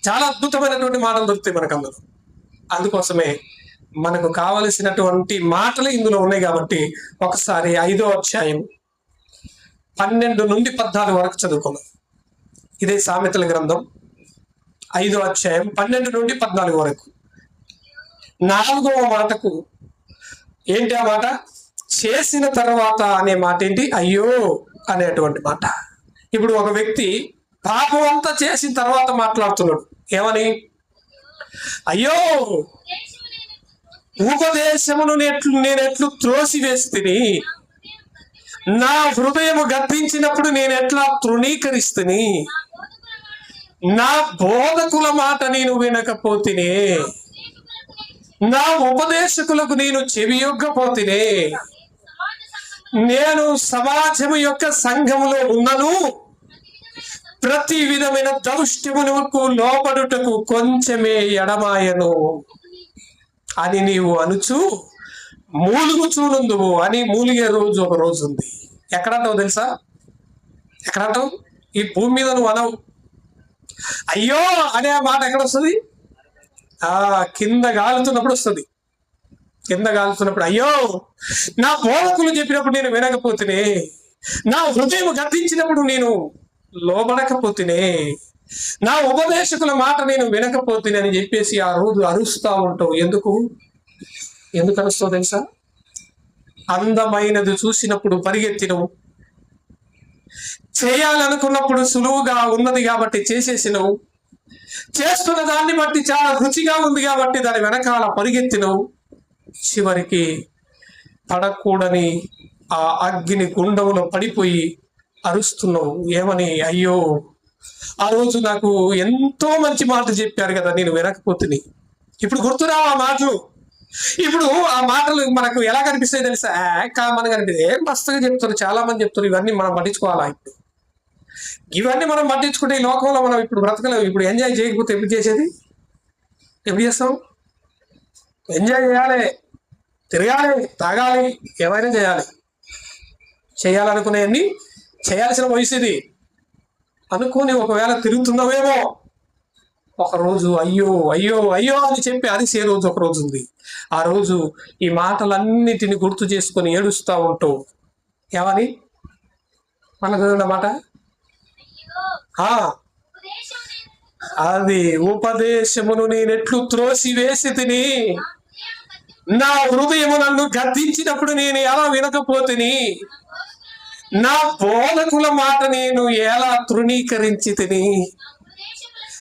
చాలా అద్భుతమైనటువంటి మాటలు దొరుకుతాయి మనకు అందులో. అందుకోసమే మనకు కావలసినటువంటి మాటలు ఇందులో ఉన్నాయి కాబట్టి ఒకసారి 5వ అధ్యాయం 12 నుండి 14 వరకు చదువుకుందాం. ఇదే సామెతల గ్రంథం 5వ అధ్యాయం 12 నుండి 14 వరకు. 4వ మాటకు ఏంటి ఆ మాట? చేసిన తర్వాత అనే మాట ఏంటి? అయ్యో అనేటువంటి మాట. ఇప్పుడు ఒక వ్యక్తి పాపం అంతా చేసిన తర్వాత మాట్లాడుతున్నాడు. ఏమని? అయ్యో ఉపదేశమును నేనెట్లు త్రోసివేస్తుని, నా హృదయము గద్దించినప్పుడు నేను ఎట్లా తృణీకరిస్తుని, నా బోధకుల మాట నేను వినకపోతినే, నా ఉపదేశకులకు నేను చెవియొగ్గపోతినే, నేను సమాజము యొక్క సంఘములో ఉన్నను, ప్రతి విధమైన దౌష్ట్యములకు లోపడుటకు కొంచెమే ఎడమాయను అని నీవు అనుచు మూలుగుచూనుందువు అని మూలిగే రోజు ఒక రోజు ఉంది. ఎక్కడంటావు తెలుసా? ఎక్కడంటావు? ఈ భూమి మీద నువ్వు అనవు. అయ్యో అనే మాట ఎక్కడ వస్తుంది? కింద గాలుతున్నప్పుడు వస్తుంది. కింద గాలుతున్నప్పుడు అయ్యో నా బోధకులు చెప్పినప్పుడు నేను వినకపోతేనే, నా హృదయం గద్దించినప్పుడు నేను లోబడకపోతేనే, నా ఉపదేశకుల మాట నేను వినకపోతేనే అని చెప్పేసి ఆ రోజు అరుస్తా ఉంటావు. ఎందుకు అరుస్తావు తెలుసా? అందమైనది చూసినప్పుడు పరిగెత్తినవు, చేయాలనుకున్నప్పుడు సులువుగా ఉన్నది కాబట్టి చేసేసినవు, చేస్తున్న దాన్ని బట్టి చాలా రుచిగా ఉంది కాబట్టి దాని వెనకాల పరిగెత్తినవు, చివరికి పడకూడని ఆ అగ్ని గుండంలో పడిపోయి అరుస్తున్నావు. ఏమని? అయ్యో ఆ రోజు నాకు ఎంతో మంచి మాటలు చెప్పారు కదా, నేను వినకపోతుంది. ఇప్పుడు గుర్తురావు ఆ మాటలు. ఇప్పుడు ఆ మాటలు మనకు ఎలా కనిపిస్తాయి తెలుసా? మనకు అనిపిస్తుంది ఏం మస్తుగా చెప్తారు, చాలా మంది చెప్తారు. ఇవన్నీ మనం పట్టించుకోవాలా? ఇప్పుడు ఇవన్నీ మనం పట్టించుకుంటే ఈ లోకంలో మనం ఇప్పుడు బ్రతకలేము. ఇప్పుడు ఎంజాయ్ చేయకపోతే ఎప్పుడు చేసేది? ఎప్పుడు చేస్తాం? ఎంజాయ్ చేయాలి, తిరగాలి, తాగాలి, ఏమైనా చేయాలి. చేయాలనుకునేవన్నీ చేయాల్సిన వయసు ఇది. అనుకోని ఒకవేళ తిరుగుతున్నావేమో, ఒకరోజు అయ్యో అయ్యో అయ్యో అని చెప్పి అరిసే రోజు ఒక రోజు ఉంది. ఆ రోజు ఈ మాటలన్నిటిని గుర్తు చేసుకొని ఏడుస్తూ ఉంటావు. ఏమని? మనకు అన్నమాట అది ఉపదేశమును నేనెట్లు త్రోసివేసి తిని, నా హృదయము నన్ను గద్దించినప్పుడు నేను ఎలా వినకపోతిని, నా బోధకుల మాట నేను ఎలా తృణీకరించి తిని,